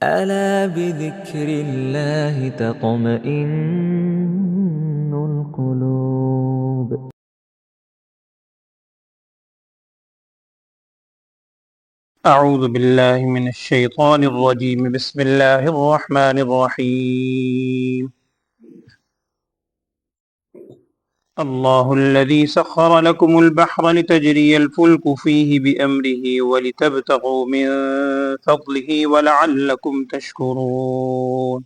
ألا بذكر الله تطمئن القلوب. أعوذ بالله من الشيطان الرجيم. بسم الله الرحمن الرحيم. الله الذي سخر لكم البحر لتجري الفلك فيه بأمره ولتبتغوا من فضله ولعلكم تشكرون.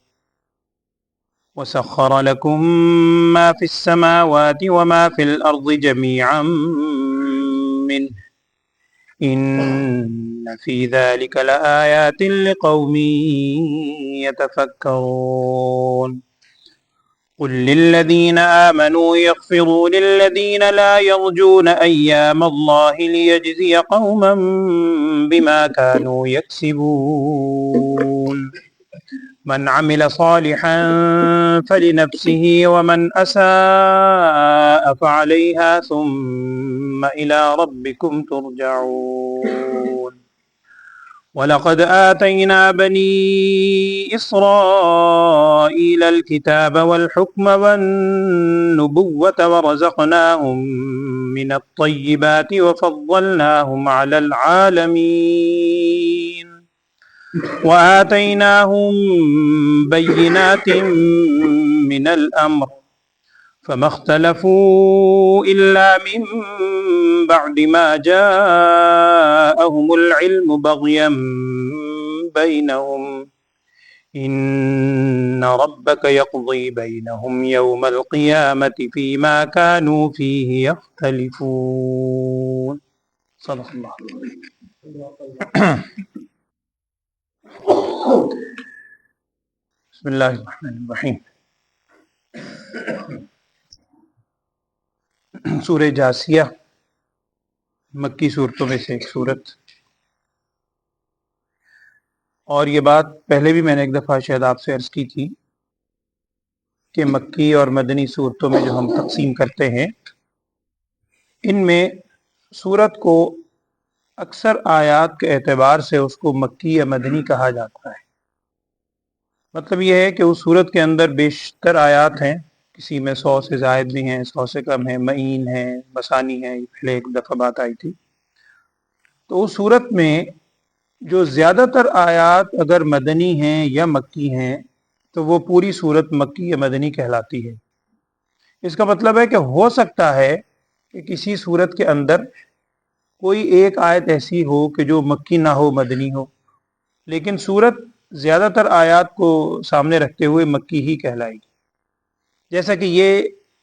وسخر لكم ما في السماوات وما في الأرض جميعا منه إن في ذلك لآيات لقوم يتفكرون. قل للذين آمنوا يغفروا للذين لا يرجون أيام الله ليجزي قوما بما كانوا يكسبون. من عمل صالحا فلنفسه ومن أساء فعليها ثم إلى ربكم ترجعون. ولقد آتينا بني إسرائيل الكتاب والحكم والنبوة ورزقناهم من الطيبات وفضلناهم على العالمين وآتيناهم بينات من الأمر فما اختلفوا إلا من بعد ما جاءهم العلم بغيا بينهم إن ربك يقضي بينهم يوم القيامة فيما كانوا فيه يختلفون. صدق الله. بسم اللہ الرحمن الرحیم. سورہ جاسیہ مکی صورتوں میں سے ایک صورت، اور یہ بات پہلے بھی میں نے ایک دفعہ شاید آپ سے عرض کی تھی کہ مکی اور مدنی صورتوں میں جو ہم تقسیم کرتے ہیں، ان میں صورت کو اکثر آیات کے اعتبار سے اس کو مکی یا مدنی کہا جاتا ہے. مطلب یہ ہے کہ اس صورت کے اندر بیشتر آیات ہیں، کسی میں 100 سے زائد بھی ہیں، 100 سے کم ہیں، معین ہیں، مسانی ہیں. پہلے ایک دفعہ بات آئی تھی. تو اس صورت میں جو زیادہ تر آیات اگر مدنی ہیں یا مکی ہیں تو وہ پوری صورت مکی یا مدنی کہلاتی ہے. اس کا مطلب ہے کہ ہو سکتا ہے کہ کسی صورت کے اندر کوئی ایک آیت ایسی ہو کہ جو مکی نہ ہو، مدنی ہو، لیکن صورت زیادہ تر آیات کو سامنے رکھتے ہوئے مکی ہی کہلائے گی. جیسا کہ یہ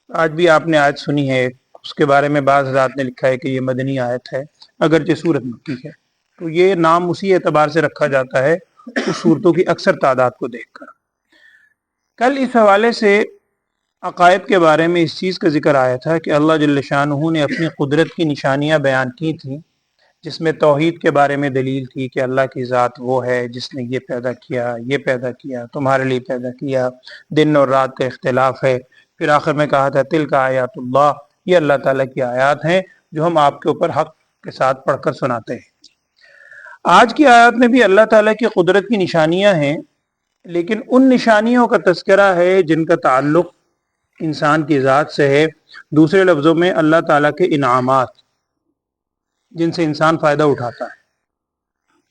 آج بھی آپ نے آیت سنی ہے، اس کے بارے میں بعض حضرات نے لکھا ہے کہ یہ مدنی آیت ہے اگرچہ صورت مکی ہے. تو یہ نام اسی اعتبار سے رکھا جاتا ہے اس صورتوں کی اکثر تعداد کو دیکھ کر. کل اس حوالے سے عقائد کے بارے میں اس چیز کا ذکر آیا تھا کہ اللہ جل شانہ نے اپنی قدرت کی نشانیاں بیان کی تھیں، جس میں توحید کے بارے میں دلیل تھی کہ اللہ کی ذات وہ ہے جس نے یہ پیدا کیا، یہ پیدا کیا، تمہارے لیے پیدا کیا، دن اور رات کا اختلاف ہے. پھر آخر میں کہا تھا تلک آیات اللہ، یہ اللہ تعالیٰ کی آیات ہیں جو ہم آپ کے اوپر حق کے ساتھ پڑھ کر سناتے ہیں. آج کی آیات میں بھی اللہ تعالیٰ کی قدرت کی نشانیاں ہیں، لیکن ان نشانیوں کا تذکرہ ہے جن کا تعلق انسان کی ذات سے ہے. دوسرے لفظوں میں اللہ تعالیٰ کے انعامات جن سے انسان فائدہ اٹھاتا ہے.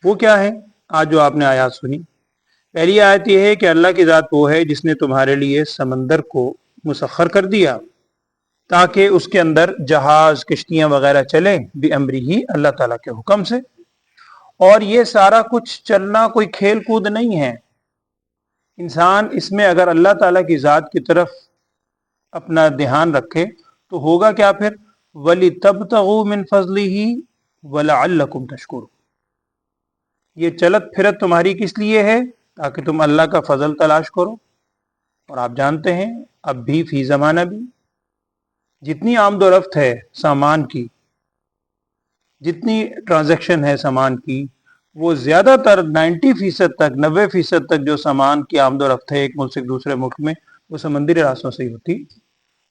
وہ کیا ہے؟ آج جو آپ نے آیات سنی، پہلی آیت یہ ہے کہ اللہ کی ذات وہ ہے جس نے تمہارے لیے سمندر کو مسخر کر دیا تاکہ اس کے اندر جہاز، کشتیاں وغیرہ چلیں، بِأَمْرِهِ، اللہ تعالیٰ کے حکم سے. اور یہ سارا کچھ چلنا کوئی کھیل کود نہیں ہے. انسان اس میں اگر اللہ تعالیٰ کی ذات کی طرف اپنا دھیان رکھے تو ہوگا کیا پھر؟ وَلِتَبْتَغُوا مِنْ فَضْلِهِ وَلَعَلَّكُمْ تَشْكُرُونَ. یہ چلت پھرت تمہاری کس لیے ہے؟ تاکہ تم اللہ کا فضل تلاش کرو. اور آپ جانتے ہیں اب بھی فی زمانہ بھی جتنی آمد و رفت ہے سامان کی، جتنی ٹرانزیکشن ہے سامان کی، وہ زیادہ تر 90% تک، 90% تک جو سامان کی آمد و رفت ہے ایک ملک سے دوسرے ملک میں، وہ سمندری راستوں سے ہی ہوتی.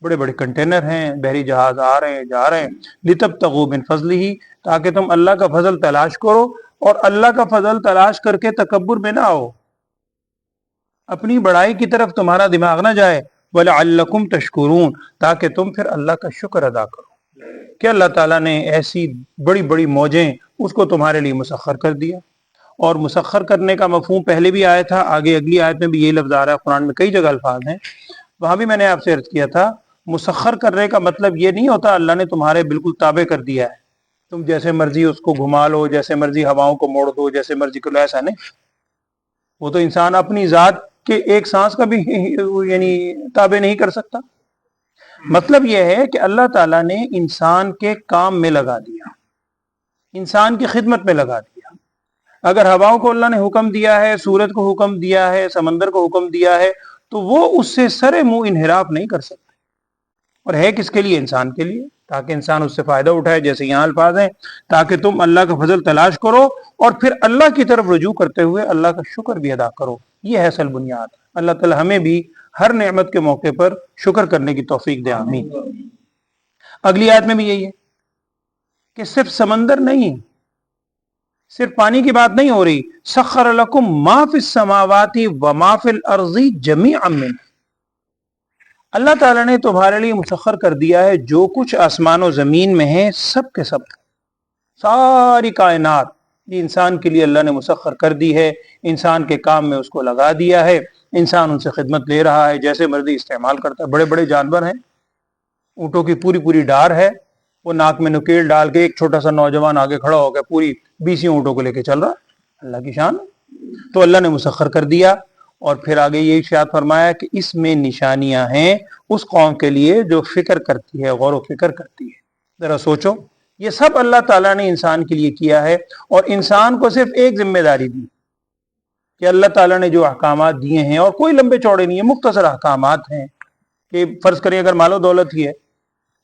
بڑے بڑے کنٹینر ہیں، بحری جہاز آ رہے ہیں جا رہے ہیں. لِتَبْتَغُوا مِنْ فَضْلِهِ، تاکہ تم اللہ کا فضل تلاش کرو، اور اللہ کا فضل تلاش کر کے تکبر میں نہ آؤ. اپنی بڑائی کی طرف تمہارا دماغ نہ جائے، وَلَعَلَّكُمْ تَشْكُرُونَ، تاکہ تم پھر اللہ کا شکر ادا کرو کہ اللہ تعالیٰ نے ایسی بڑی بڑی موجیں اس کو تمہارے لیے مسخر کر دیا۔ اور مسخر کرنے کا مفہوم پہلے بھی آیا تھا، آگے اگلی آیت میں بھی یہ لفظ آ رہا ہے، قرآن میں کئی جگہ الفاظ ہیں، وہاں بھی میں نے آپ سے عرض کیا تھا مسخر کرنے کا مطلب یہ نہیں ہوتا اللہ نے تمہارے بالکل تابع کر دیا ہے، تم جیسے مرضی اس کو گھما لو، جیسے مرضی ہواؤں کو موڑ دو، جیسے مرضی کرو، ایسا نہیں۔ وہ تو انسان اپنی ذات کے ایک سانس کا بھی یعنی تابع نہیں کر سکتا۔ مطلب یہ ہے کہ اللہ تعالیٰ نے انسان کے کام میں لگا دیا، انسان کی خدمت میں لگا دیا۔ اگر ہواؤں کو اللہ نے حکم دیا ہے، سورج کو حکم دیا ہے، سمندر کو حکم دیا ہے، تو وہ اس سے سرے منہ انحراف نہیں کر سکتے۔ اور ہے کس کے لیے؟ انسان کے لیے، تاکہ انسان اس سے فائدہ اٹھائے، جیسے یہاں الفاظ ہیں، تاکہ تم اللہ کا فضل تلاش کرو اور پھر اللہ کی طرف رجوع کرتے ہوئے اللہ کا شکر بھی ادا کرو۔ یہ ہے اصل بنیاد۔ اللہ تعالی ہمیں بھی ہر نعمت کے موقع پر شکر کرنے کی توفیق دے، آمین۔ اگلی آیت میں بھی یہی ہے کہ صرف سمندر نہیں، صرف پانی کی بات نہیں ہو رہی، سخر لکم ما فی السماوات و ما فی الارض جمیعا منہ، اللہ تعالیٰ نے تمہارے لیے مسخر کر دیا ہے جو کچھ آسمان و زمین میں ہے، سب کے سب، ساری کائنات یہ انسان کے لیے اللہ نے مسخر کر دی ہے، انسان کے کام میں اس کو لگا دیا ہے، انسان ان سے خدمت لے رہا ہے، جیسے مرضی استعمال کرتا ہے۔ بڑے بڑے جانور ہیں، اونٹوں کی پوری پوری ڈار ہے، وہ ناک میں نکیل ڈال کے ایک چھوٹا سا نوجوان آگے کھڑا ہو گیا پوری 20 اونٹوں کو لے کے چل رہا، اللہ کی شان۔ تو اللہ نے مسخر کر دیا، اور پھر آگے یہ ارشاد فرمایا کہ اس میں نشانیاں ہیں اس قوم کے لیے جو فکر کرتی ہے، غور و فکر کرتی ہے۔ ذرا سوچو، یہ سب اللہ تعالیٰ نے انسان کے لیے کیا ہے، اور انسان کو صرف ایک ذمہ داری دی کہ اللہ تعالیٰ نے جو احکامات دیے ہیں، اور کوئی لمبے چوڑے نہیں ہیں، مختصر احکامات ہیں، کہ فرض کریں اگر مال و دولت ہی ہے،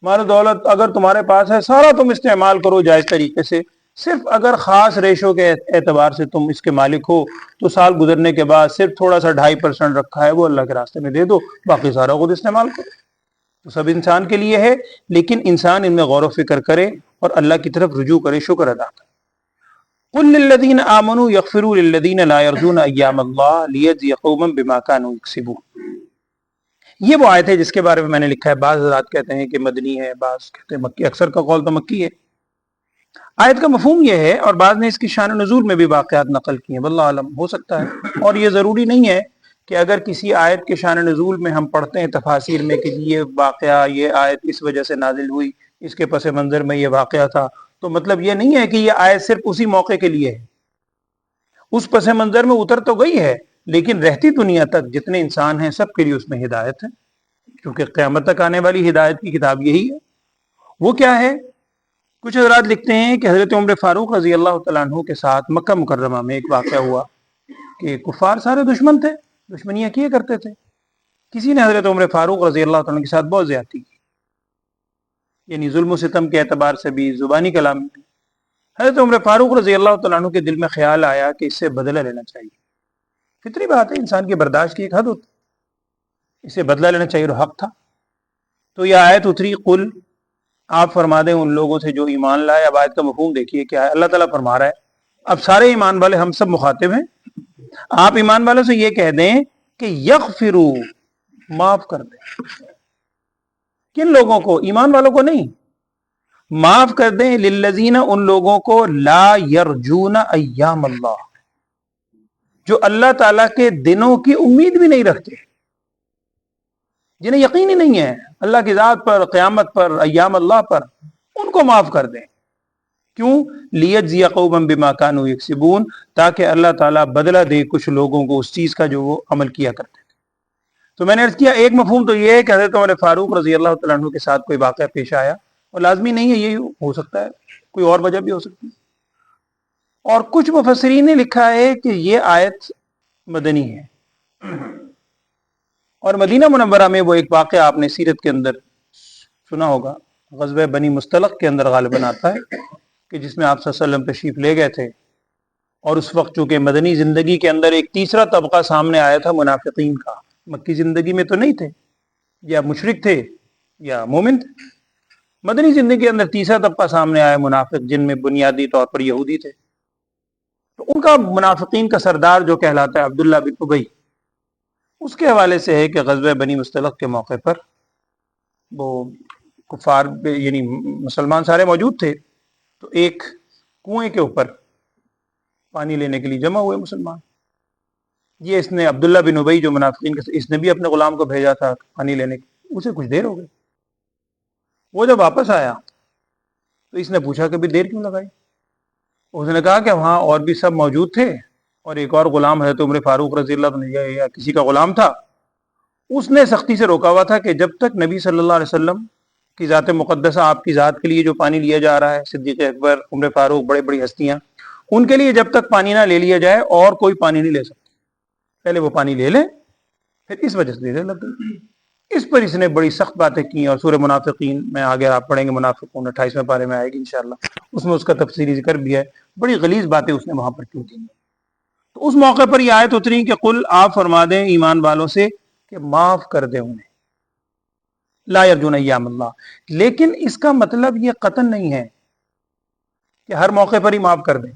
مال و دولت اگر تمہارے پاس ہے، سارا تم استعمال کرو جائز طریقے سے، صرف اگر خاص ریشو کے اعتبار سے تم اس کے مالک ہو تو سال گزرنے کے بعد صرف تھوڑا سا 2.5% رکھا ہے وہ اللہ کے راستے میں دے دو، باقی سارا خود استعمال کرو۔ تو سب انسان کے لیے ہے، لیکن انسان ان میں غور و فکر کرے اور اللہ کی طرف رجوع کرے، شکر ادا کرے۔ قُلْ لِلَّذِينَ آمَنُوا يَغْفِرُوا لِلَّذِينَ لَا يَرْجُونَ أَيَّامَ اللَّهِ لِيَجْزِيَ قَوْمًا بِمَا كَانُوا يَكْسِبُونَ۔ یہ وہ آیت ہے جس کے بارے میں میں نے لکھا ہے، بعض حضرات کہتے ہیں کہ مدنی ہے، بعض کہتے ہیں مکی، اکثر کا قول تو مکی ہے۔ آیت کا مفہوم یہ ہے، اور بعض نے اس کی شان نزول میں بھی واقعات نقل کی ہیں، واللہ عالم، ہو سکتا ہے، اور یہ ضروری نہیں ہے کہ اگر کسی آیت کے شان نزول میں ہم پڑھتے ہیں تفاسیر میں کہ یہ واقعہ، یہ آیت اس وجہ سے نازل ہوئی، اس کے پس منظر میں یہ واقعہ تھا، تو مطلب یہ نہیں ہے کہ یہ آیت صرف اسی موقع کے لیے ہے۔ اس پس منظر میں اتر تو گئی ہے، لیکن رہتی دنیا تک جتنے انسان ہیں سب کے لیے اس میں ہدایت ہے، کیونکہ قیامت تک آنے والی ہدایت کی کتاب یہی ہے۔ وہ کیا ہے؟ کچھ حضرات لکھتے ہیں کہ حضرت عمر فاروق رضی اللہ تعالیٰ عنہ کے ساتھ مکہ مکرمہ میں ایک واقعہ ہوا کہ کفار سارے دشمن تھے، دشمنیاں کیے کرتے تھے، کسی نے حضرت عمر فاروق رضی اللہ تعالیٰ عنہ کے ساتھ بہت زیادتی کی، یعنی ظلم و ستم کے اعتبار سے بھی، زبانی کلام بھی۔ حضرت عمر فاروق رضی اللہ تعالیٰ عنہ کے دل میں خیال آیا کہ اس سے بدلہ لینا چاہیے، فطری بات ہے، انسان کی برداشت کی ایک حد ہوتی، اسے بدلہ لینا چاہیے، اور حق تھا۔ تو یہ آیت اتری، قل، آپ فرما دیں ان لوگوں سے جو ایمان لائے۔ اب آیت کا مفہوم دیکھیے کیا ہے، اللہ تعالیٰ فرما رہا ہے، اب سارے ایمان والے ہم سب مخاطب ہیں، آپ ایمان والوں سے یہ کہہ دیں کہ یغفروا، معاف کر دیں۔ کن لوگوں کو؟ ایمان والوں کو نہیں، معاف کر دیں، للذین، ان لوگوں کو، لا یرجون ایام اللہ، جو اللہ تعالیٰ کے دنوں کی امید بھی نہیں رکھتے، جنہیں یقین ہی نہیں ہے اللہ کی ذات پر، قیامت پر، ایام اللہ پر، ان کو معاف کر دیں۔ کیوں؟ لیجزی قوما بما كانوا یکسبون، تاکہ اللہ تعالیٰ بدلہ دے کچھ لوگوں کو اس چیز کا جو وہ عمل کیا کرتے تھے۔ تو میں نے عرض کیا ایک مفہوم تو یہ ہے کہ حضرت عمر فاروق رضی اللہ تعالیٰ عنہ کے ساتھ کوئی واقعہ پیش آیا، اور لازمی نہیں ہے یہی ہو سکتا ہے، کوئی اور وجہ بھی ہو سکتی ہے۔ اور کچھ مفسرین نے لکھا ہے کہ یہ آیت مدنی ہے، اور مدینہ منورہ میں وہ ایک واقعہ آپ نے سیرت کے اندر سنا ہوگا، غزوہ بنی مستلق کے اندر غالباً آتا ہے، کہ جس میں آپ صلی اللہ علیہ وسلم تشریف لے گئے تھے، اور اس وقت چونکہ مدنی زندگی کے اندر ایک تیسرا طبقہ سامنے آیا تھا منافقین کا، مکی زندگی میں تو نہیں تھے، یا مشرک تھے یا مومن تھے، مدنی زندگی کے اندر تیسرا طبقہ سامنے آیا منافق، جن میں بنیادی طور پر یہودی تھے۔ تو ان کا منافقین کا سردار جو کہلاتا ہے عبداللہ بن ابی، اس کے حوالے سے ہے کہ غزوہ بنی مستلق کے موقع پر وہ کفار یعنی مسلمان سارے موجود تھے، تو ایک کنویں کے اوپر پانی لینے کے لیے جمع ہوئے مسلمان. یہ اس نے عبداللہ بن ابی جو منافقین کے اس نے بھی اپنے غلام کو بھیجا تھا پانی لینے کے، اسے کچھ دیر ہو گئی. وہ جب واپس آیا تو اس نے پوچھا کہ بھی دیر کیوں لگائی؟ اس نے کہا کہ وہاں اور بھی سب موجود تھے اور ایک اور غلام حضرت عمر فاروق رضی اللہ عنہ یا کسی کا غلام تھا، اس نے سختی سے روکا ہوا تھا کہ جب تک نبی صلی اللہ علیہ وسلم کی ذات مقدسہ، آپ کی ذات کے لیے جو پانی لیا جا رہا ہے، صدیق اکبر، عمر فاروق، بڑے بڑی ہستیاں، ان کے لیے جب تک پانی نہ لے لیا جائے اور کوئی پانی نہیں لے سکتا. پہلے وہ پانی لے لیں، پھر اس وجہ سے دینے لگ گئے. اس پر اس نے بڑی سخت باتیں کی، اور سورہ منافقین میں آگے آپ پڑھیں گے، منافقون 28ویں پارے میں آئے گی انشاءاللہ، اس میں اس کا تفصیلی ذکر بھی ہے. بڑی غلیظ باتیں اس نے وہاں پر کیوں کی. تو اس موقع پر یہ آیت اتری کہ قل، آپ فرما دیں ایمان والوں سے کہ معاف کر دیں انہیں، لا یرجون ایام اللہ. لیکن اس کا مطلب یہ قطعاً نہیں ہے کہ ہر موقع پر ہی معاف کر دیں،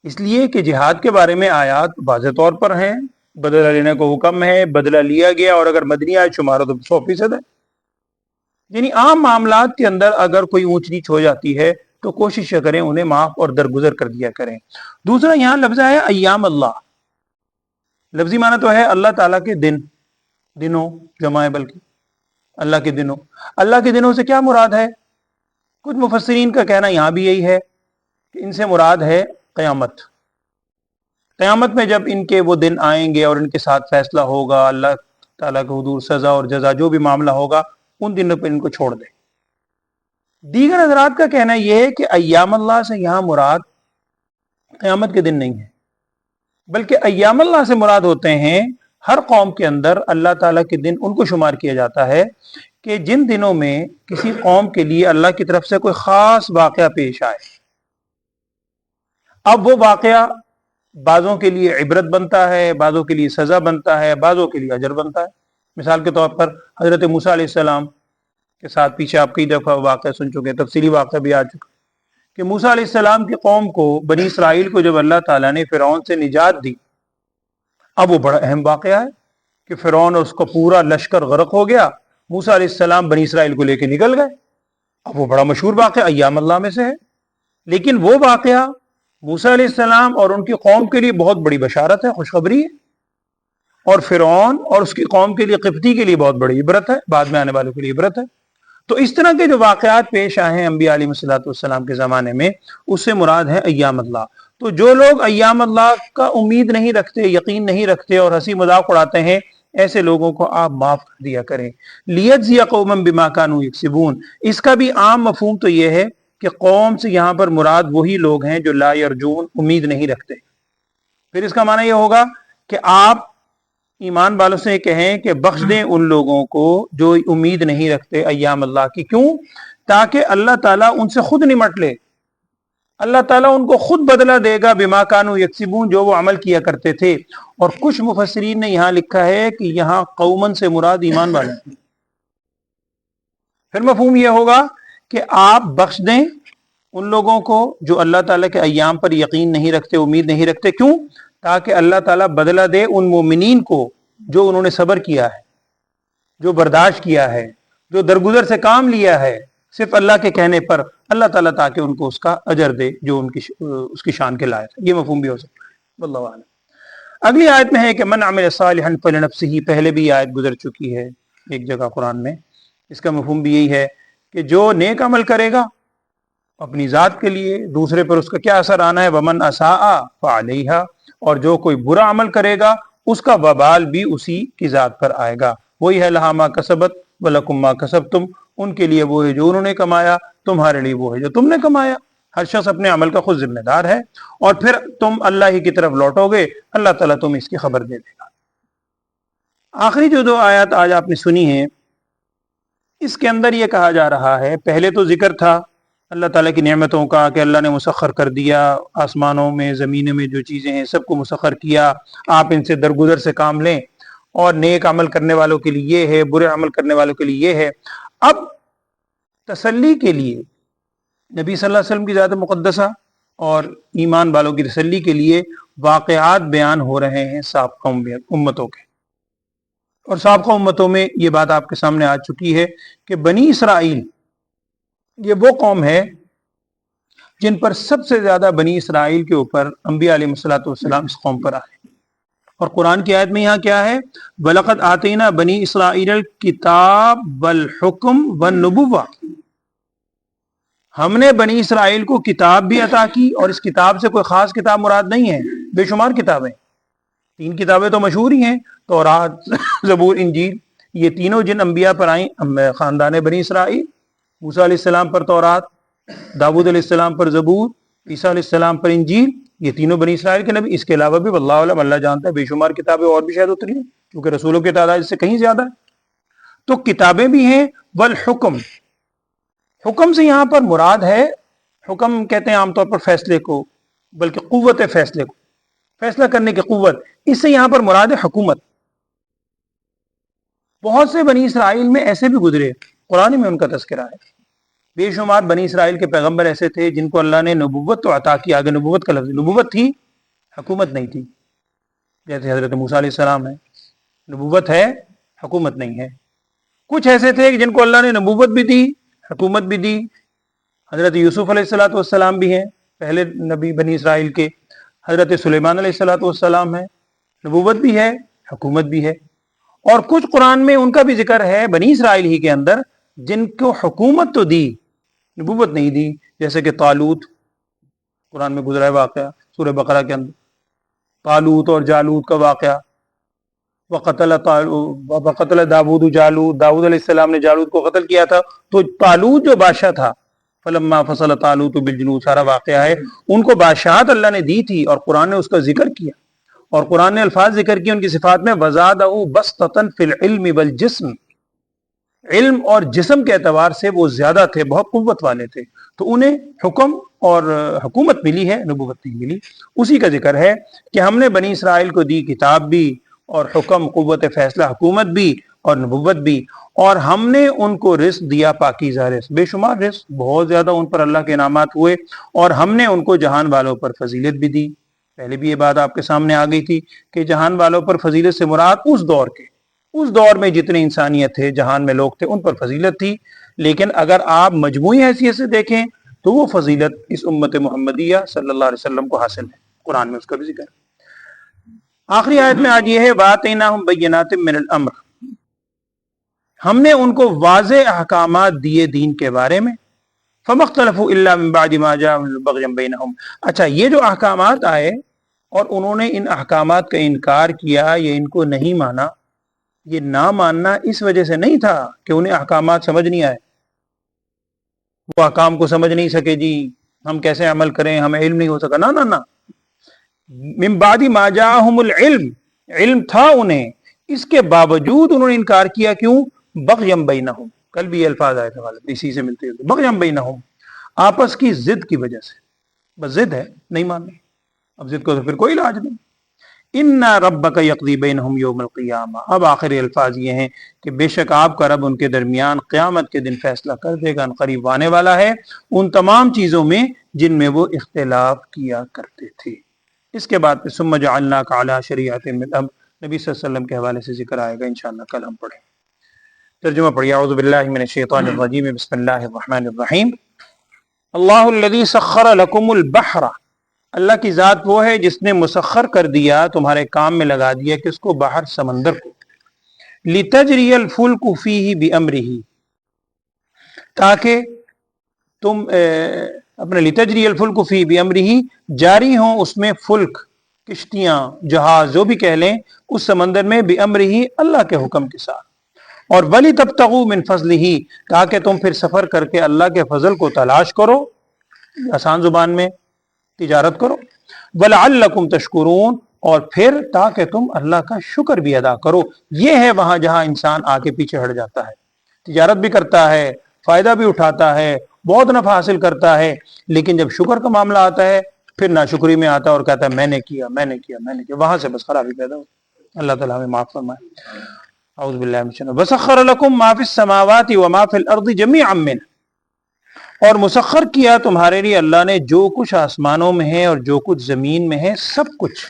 اس لیے کہ جہاد کے بارے میں آیات واضح طور پر ہیں، بدلہ لینے کو حکم ہے، بدلہ لیا گیا، اور اگر مدنی آیت شمارو تو 100% ہے. یعنی عام معاملات کے اندر اگر کوئی اونچ نیچ ہو جاتی ہے تو کوشش کریں انہیں معاف اور درگزر کر دیا کریں. دوسرا یہاں لفظ ہے ایام اللہ، لفظی معنی تو ہے اللہ تعالیٰ کے دن، دنوں جمع ہے بلکہ اللہ کے دنوں. اللہ کے دنوں سے کیا مراد ہے؟ کچھ مفسرین کا کہنا یہاں بھی یہی ہے کہ ان سے مراد ہے قیامت. قیامت میں جب ان کے وہ دن آئیں گے اور ان کے ساتھ فیصلہ ہوگا، اللہ تعالیٰ کے حضور سزا اور جزا جو بھی معاملہ ہوگا، ان دنوں پہ ان کو چھوڑ دیں. دیگر حضرات کا کہنا یہ ہے کہ ایام اللہ سے یہاں مراد قیامت کے دن نہیں ہے، بلکہ ایام اللہ سے مراد ہوتے ہیں ہر قوم کے اندر اللہ تعالیٰ کے دن ان کو شمار کیا جاتا ہے کہ جن دنوں میں کسی قوم کے لیے اللہ کی طرف سے کوئی خاص واقعہ پیش آئے. اب وہ واقعہ بعضوں کے لیے عبرت بنتا ہے، بعضوں کے لیے سزا بنتا ہے، بعضوں کے لیے اجر بنتا ہے. مثال کے طور پر حضرت موسیٰ علیہ السلام کے ساتھ پیچھے آپ کئی دفعہ واقعہ سن چکے ہیں، تفصیلی واقعہ بھی آ چکا کہ موسیٰ علیہ السلام کی قوم کو، بنی اسرائیل کو جب اللہ تعالیٰ نے فرعون سے نجات دی، اب وہ بڑا اہم واقعہ ہے کہ فرعون اور اس کو پورا لشکر غرق ہو گیا، موسیٰ علیہ السلام بنی اسرائیل کو لے کے نکل گئے. اب وہ بڑا مشہور واقعہ ایام اللہ میں سے ہے، لیکن وہ واقعہ موسیٰ علیہ السلام اور ان کی قوم کے لیے بہت بڑی بشارت ہے، خوشخبری ہے، اور فرعون اور اس کی قوم کے لیے، قبطی کے لیے بہت بڑی عبرت ہے، بعد میں آنے والوں کے لیے عبرت ہے. تو اس طرح کے جو واقعات پیش آئے ہیں انبیاء علیہ الصلوۃ والسلام کے زمانے میں، اس سے مراد ہے ایام اللہ. تو جو لوگ ایام اللہ کا امید نہیں رکھتے، یقین نہیں رکھتے اور ہنسی مذاق اڑاتے ہیں، ایسے لوگوں کو آپ معاف کر دیا کریں. لیجزی قوما بما كانوا یکسبون، اس کا بھی عام مفہوم تو یہ ہے کہ قوم سے یہاں پر مراد وہی لوگ ہیں جو لا یرجون، امید نہیں رکھتے. پھر اس کا معنی یہ ہوگا کہ آپ ایمان والوں سے کہیں کہ بخش دیں ان لوگوں کو جو امید نہیں رکھتے ایام اللہ کی. کیوں؟ تاکہ اللہ تعالیٰ ان سے خود نمٹ لے، اللہ تعالیٰ ان کو خود بدلہ دے گا بما کانوا یکسبون، جو وہ عمل کیا کرتے تھے. اور کچھ مفسرین نے یہاں لکھا ہے کہ یہاں قومن سے مراد ایمان والے. پھر مفہوم یہ ہوگا کہ آپ بخش دیں ان لوگوں کو جو اللہ تعالیٰ کے ایام پر یقین نہیں رکھتے، امید نہیں رکھتے. کیوں؟ تاکہ اللہ تعالیٰ بدلہ دے ان مومنین کو جو انہوں نے صبر کیا ہے، جو برداشت کیا ہے، جو درگزر سے کام لیا ہے صرف اللہ کے کہنے پر، اللہ تعالیٰ تاکہ ان کو اس کا اجر دے جو اس کی شان کے لائق ہے. یہ مفہوم بھی ہو سکتا ہے، واللہ اعلم. اگلی آیت میں ہے کہ من عمل صالحا فلنفسہ، پہلے بھی آیت گزر چکی ہے ایک جگہ قرآن میں. اس کا مفہوم بھی یہی ہے کہ جو نیک عمل کرے گا اپنی ذات کے لیے، دوسرے پر اس کا کیا اثر آنا ہے. ومن اساء فعلیہا، اور جو کوئی برا عمل کرے گا اس کا وبال بھی اسی کی ذات پر آئے گا. وہی ہے لہا ما کسبت ولکم ما کسبتم، ان کے لیے وہ ہے جو انہوں نے کمایا، تمہارے لیے وہ ہے جو تم نے کمایا. ہر شخص اپنے عمل کا خود ذمہ دار ہے، اور پھر تم اللہ ہی کی طرف لوٹو گے، اللہ تعالیٰ تم اس کی خبر دے دے گا. آخری جو دو آیات آج آپ نے سنی ہیں، اس کے اندر یہ کہا جا رہا ہے، پہلے تو ذکر تھا اللہ تعالیٰ کی نعمتوں کا کہ اللہ نے مسخر کر دیا، آسمانوں میں زمینوں میں جو چیزیں ہیں سب کو مسخر کیا، آپ ان سے درگزر سے کام لیں، اور نیک عمل کرنے والوں کے لیے یہ ہے، برے عمل کرنے والوں کے لیے یہ ہے. اب تسلی کے لیے نبی صلی اللہ علیہ وسلم کی ذات مقدسہ اور ایمان والوں کی تسلی کے لیے واقعات بیان ہو رہے ہیں سابقہ امتوں کے. اور سابقہ امتوں میں یہ بات آپ کے سامنے آ چکی ہے کہ بنی اسرائیل یہ وہ قوم ہے جن پر سب سے زیادہ بنی اسرائیل کے اوپر انبیاء علیہ الصلوۃ والسلام اس قوم پر آئے. اور قرآن کی آیت میں یہاں کیا ہے؟ وَلَقَدْ آتَيْنَا بَنِي إِسْرَائِيلَ الْكِتَابَ وَالْحُكْمَ وَالنُّبُوَّةَ، ہم نے بنی اسرائیل کو کتاب بھی عطا کی. اور اس کتاب سے کوئی خاص کتاب مراد نہیں ہے، بے شمار کتابیں. 3 کتابیں تو مشہور ہی ہیں، تورات، زبور، انجیل. یہ تینوں جن انبیاء پر آئیں خاندان بنی اسرائیل. موسیٰ علیہ السلام پر تورات، داؤد علیہ السلام پر زبور، عیسیٰ علیہ السلام پر انجیل. یہ تینوں بنی اسرائیل کے نبی. اس کے علاوہ بھی واللہ علم، اللہ جانتا ہے، بے شمار کتابیں اور بھی شاید اتری ہیں، کیونکہ رسولوں کی تعداد اس سے کہیں زیادہ ہے. تو کتابیں بھی ہیں. والحکم، حکم سے یہاں پر مراد ہے، حکم کہتے ہیں عام طور پر فیصلے کو، بلکہ قوت فیصلے کو، فیصلہ کرنے کی قوت. اس سے یہاں پر مراد ہے حکومت. بہت سے بنی اسرائیل میں ایسے بھی گزرے، قرآن میں ان کا تذکرہ ہے. بے شمار بنی اسرائیل کے پیغمبر ایسے تھے جن کو اللہ نے نبوت تو عطا کی. آگے نبوت کا لفظ، نبوت تھی، حکومت نہیں تھی. جیسے حضرت موسیٰ علیہ السلام ہے، نبوت ہے، حکومت نہیں ہے. کچھ ایسے تھے جن کو اللہ نے نبوت بھی دی، حکومت بھی دی. حضرت یوسف علیہ الصلوۃ والسلام بھی ہیں، پہلے نبی بنی اسرائیل کے. حضرت سلیمان علیہ الصلوۃ والسلام ہے، نبوت بھی ہے، حکومت بھی ہے. اور کچھ قرآن میں ان کا بھی ذکر ہے بنی اسرائیل ہی کے اندر جن کو حکومت تو دی، نبوت نہیں دی. جیسے کہ طالوت، قرآن میں گزرا ہے واقعہ سورہ بقرہ کے اندر، طالوت اور جالوت کا واقعہ. وقتل داود جالوت، داؤد علیہ السلام نے جالوت کو قتل کیا تھا. تو طالوت جو بادشاہ تھا، فلما فصل طالوت بالجنود، سارا واقعہ ہے. ان کو بادشاہت اللہ نے دی تھی اور قرآن نے اس کا ذکر کیا. اور قرآن نے الفاظ ذکر کیے ان کی صفات میں، وَزَادَهُ بَسْطَةً فِي الْعِلْمِ وَالْجِسْمِ، علم اور جسم کے اعتبار سے وہ زیادہ تھے، بہت قوت والے تھے. تو انہیں حکم اور حکومت ملی ہے، نبوت نہیں ملی. اسی کا ذکر ہے کہ ہم نے بنی اسرائیل کو دی کتاب بھی، اور حکم، قوت فیصلہ، حکومت بھی، اور نبوت بھی. اور ہم نے ان کو رزق دیا، پاکیزہ رزق، بے شمار رزق، بہت زیادہ ان پر اللہ کے انعامات ہوئے. اور ہم نے ان کو جہان والوں پر فضیلت بھی دی. پہلے بھی یہ بات آپ کے سامنے آ گئی تھی کہ جہان والوں پر فضیلت سے مراد اس دور میں جتنے انسانیت تھے، جہان میں لوگ تھے، ان پر فضیلت تھی. لیکن اگر آپ مجموعی حیثیت سے دیکھیں تو وہ فضیلت اس امت محمدیہ صلی اللہ علیہ وسلم کو حاصل ہے. قرآن میں اس کا بھی ذکر ہے. آخری آیت میں آج یہ ہے، وَآتَيْنَاهُمْ بَيِّنَاتٍ مِّنَ الْأَمْرِ، ہم نے ان کو واضح احکامات دیے دین کے بارے میں. فَمَا اخْتَلَفُوا إِلَّا مِن بَعْدِ مَا جَاءَهُمُ الْبَغْيُ بَيْنَهُمْ. اچھا، یہ جو احکامات آئے اور انہوں نے ان احکامات کا انکار کیا یا ان کو نہیں مانا، یہ نہ ماننا اس وجہ سے نہیں تھا کہ انہیں احکامات سمجھ نہیں آئے، وہ احکام کو سمجھ نہیں سکے، جی ہم کیسے عمل کریں، ہمیں علم نہیں ہو سکا. نہ، من بعد ما جاءہم العلم، علم تھا انہیں، اس کے باوجود انہوں نے انکار کیا. کیوں؟ بغیم بینہم، کل بھی یہ الفاظ آئے تھے غالب اسی سے ملتے ہوئے، بغیم بینہم، آپس کی ضد کی وجہ سے. بس ضد ہے، نہیں ماننا. اب ضد کو تو پھر کوئی علاج نہیں. ان ربک یقضی بینہم یوم القیامہ. اب آخری الفاظ یہ ہیں کہ بے شک آپ کا رب ان کے درمیان قیامت کے دن فیصلہ کر دے گا، قریب آنے والا ہے، ان تمام چیزوں میں جن میں وہ اختلاف کیا کرتے تھے. اس کے بعد ثم جعلناک علی شریعۃ من الامر، نبی صلی اللہ علیہ وسلم کے حوالے سے ذکر آئے گا انشاءاللہ، کل ہم پڑھیں. ترجمہ پڑھیے. اعوذ باللہ من الشیطان الرجیم، بسم اللہ الرحمن الرحیم. اللہ الذی سخر لکم البحر، اللہ کی ذات وہ ہے جس نے مسخر کر دیا، تمہارے کام میں لگا دیا، کس کو؟ بحر، سمندر کو. لتجری الفلک فیہ بامرہ، تاکہ تم اپنے لتجری الفلک فی بامرہ، جاری ہوں اس میں فلک، کشتیاں، جہاز، جو بھی کہہ لیں، اس سمندر میں، بامرہ، اللہ کے حکم کے ساتھ. اور ولی تبتغوا من فضلہ، تاکہ تم پھر سفر کر کے اللہ کے فضل کو تلاش کرو، آسان زبان میں تجارت کرو. ولعلکم تشکرون، اور پھر تاکہ تم اللہ کا شکر بھی ادا کرو. یہ ہے وہاں جہاں انسان آگے پیچھے ہٹ جاتا ہے. تجارت بھی کرتا ہے، فائدہ بھی اٹھاتا ہے، بہت نفع حاصل کرتا ہے، لیکن جب شکر کا معاملہ آتا ہے پھر ناشکری میں آتا ہے اور کہتا ہے میں نے کیا. وہاں سے بس خرابی پیدا ہو. اللہ تعالیٰ ہمیں معاف فرمائے. اعوذ باللہ من الشیطان. وسخر لکم ما فی السماوات وما فی الارض جمیعا منہ، اور مسخر کیا تمہارے لیے اللہ نے جو کچھ آسمانوں میں ہے اور جو کچھ زمین میں ہے، سب کچھ،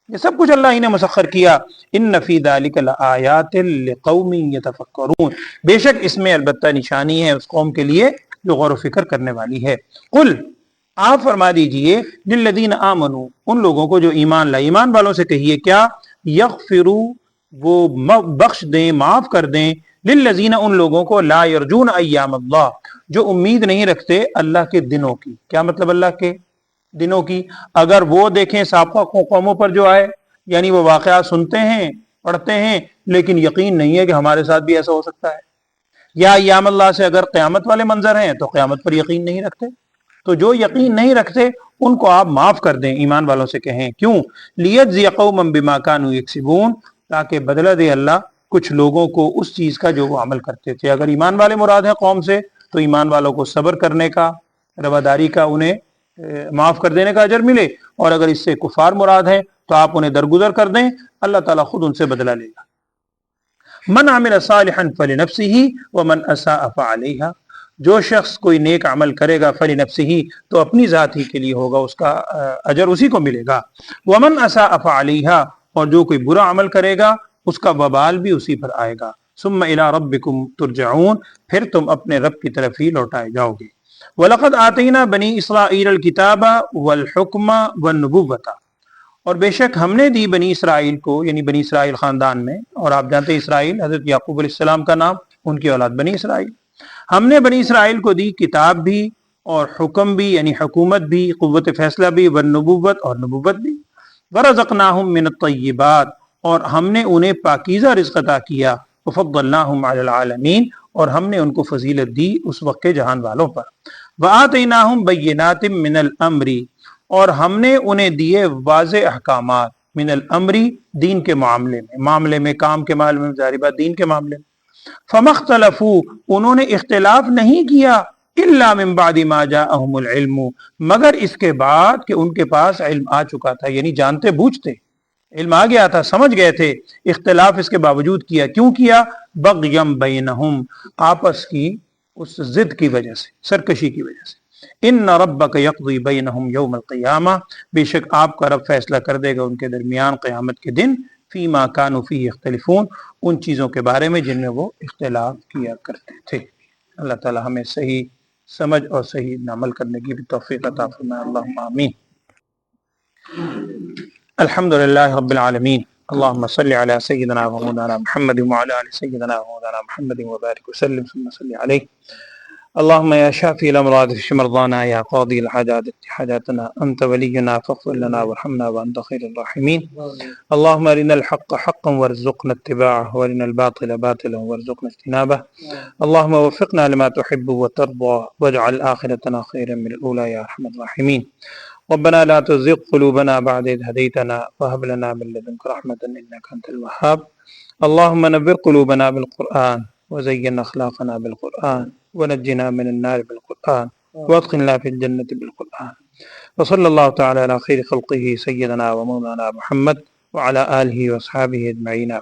یہ سب کچھ اللہ ہی نے مسخر کیا۔ ان فی ذلک لآیات لقوم یتفکرون، بے شک اس میں البتہ نشانی ہے اس قوم کے لیے جو غور و فکر کرنے والی ہے۔ قل، آپ فرما دیجئے، للذین آمنوا، ان لوگوں کو جو ایمان لائے، ایمان والوں سے کہیے کیا، یغفروا، وہ بخش دیں، معاف کر دیں، للذین، ان لوگوں کو، لا یرجون ایام اللہ، جو امید نہیں رکھتے اللہ کے دنوں کی۔ کیا مطلب اللہ کے دنوں کی؟ اگر وہ دیکھیں سابقہ قوموں پر جو آئے، یعنی وہ واقعات سنتے ہیں، پڑھتے ہیں، لیکن یقین نہیں ہے کہ ہمارے ساتھ بھی ایسا ہو سکتا ہے، یا ایام اللہ سے اگر قیامت والے منظر ہیں تو قیامت پر یقین نہیں رکھتے، تو جو یقین نہیں رکھتے ان کو آپ معاف کر دیں، ایمان والوں سے کہیں۔ کیوں؟ لیجزی قوما بما كانوا یکسبون، تاکہ بدلہ دے اللہ کچھ لوگوں کو اس چیز کا جو وہ عمل کرتے تھے۔ اگر ایمان والے مراد ہیں قوم سے تو ایمان والوں کو صبر کرنے کا، رواداری کا، انہیں معاف کر دینے کا اجر ملے، اور اگر اس سے کفار مراد ہیں تو آپ انہیں درگزر کر دیں، اللہ تعالیٰ خود ان سے بدلہ لے گا۔ من عمل صالحا فلنفسه ومن اساء فعليها، جو شخص کوئی نیک عمل کرے گا فلنفسه، تو اپنی ذات ہی کے لیے ہوگا، اس کا اجر اسی کو ملے گا۔ ومن اساء فعليها، اور جو کوئی برا عمل کرے گا اس کا وبال بھی اسی پر آئے گا۔ ثم الى ربكم ترجعون، پھر تم اپنے رب کی طرف ہی لوٹائے جاؤ گے۔ وَلَقَدْ آتَيْنَا بَنِي إِسْرَائِيلَ الْكِتَابَ وَالْحُكْمَ وَالنُّبُوَّةَ، اور بے شک ہم نے دی بنی اسرائیل کو، یعنی بنی اسرائیل خاندان میں، اور آپ جانتے ہیں اسرائیل حضرت یعقوب علیہ السلام کا نام، ان کی اولاد بنی اسرائیل، ہم نے بنی اسرائیل کو دی کتاب بھی اور حکم بھی، یعنی حکومت بھی، قوت فیصلہ بھی، والنبوت، اور نبوت بھی، وَرَزَقْنَاهُمْ مِنَ الطَّيِّبَاتِ، اور ہم نے انہیں پاکیزہ رزق عطا کیا، وَفَضَّلْنَاهُمْ عَلَى الْعَالَمِينَ، اور ہم نے ان کو فضیلت دی اس وقت کے جہان والوں پر۔ وَآتَيْنَاهُمْ بَيِّنَاتٍ مِّنَ الْأَمْرِ، اور ہم نے انہیں دیے واضح احکامات، من الامر، دین کے معاملے میں، کام کے معاملے میں، ظاہر بات دین کے معاملے میں۔ فما اختلفوا، انہوں نے اختلاف نہیں کیا، الا من بعد ما جاءهم العلم، مگر اس کے بعد کہ ان کے پاس علم آ چکا تھا، یعنی جانتے بوجھتے، علم آ گیا تھا، سمجھ گئے تھے، اختلاف اس کے باوجود کیا۔ کیوں کیا؟ بغیم بینہم، آپس کی اس ضد کی وجہ سے، سرکشی کی وجہ سے۔ ان ربک یقضی بینہم یوم القیامہ، بے شک آپ کا رب فیصلہ کر دے گا ان کے درمیان قیامت کے دن، فیما کانوا فیہ یختلفون، ان چیزوں کے بارے میں جن میں وہ اختلاف کیا کرتے تھے۔ اللہ تعالی ہمیں صحیح سمجھ اور صحیح عمل کرنے کی بھی توفیق عطا فرمائے، اللہم آمین۔ الحمدللہ رب العالمین، اللہم صلی علی سیدنا و مولانا محمد وعلی آل سیدنا و مولانا محمد وبارک وسلم ثم صلی علیہ۔ اللهم يا شافي الأمراض اشف مرضانا، يا قاضي الحاجات اقض حاجاتنا، أنت ولينا فاغفر لنا وارحمنا وأنت خير الراحمين. اللهم أرنا الحق حقا وارزقنا اتباعه، وأرنا الباطل باطلا وارزقنا اجتنابه. اللهم وفقنا لما تحب وترضى، واجعل آخرتنا خيرا من الأولى يا أرحم الراحمين. ربنا لا تزغ قلوبنا بعد إذ هديتنا وهب لنا من لدنك رحمة إنك أنت الوهاب. اللهم نور قلوبنا بالقرآن وزين أخلاقنا بالقرآن ونجنا من النار بالقرآن وادخلنا في الجنة بالقرآن. وصلى الله تعالى على خير خلقه سيدنا ومولانا محمد وعلى آله وأصحابه أجمعين.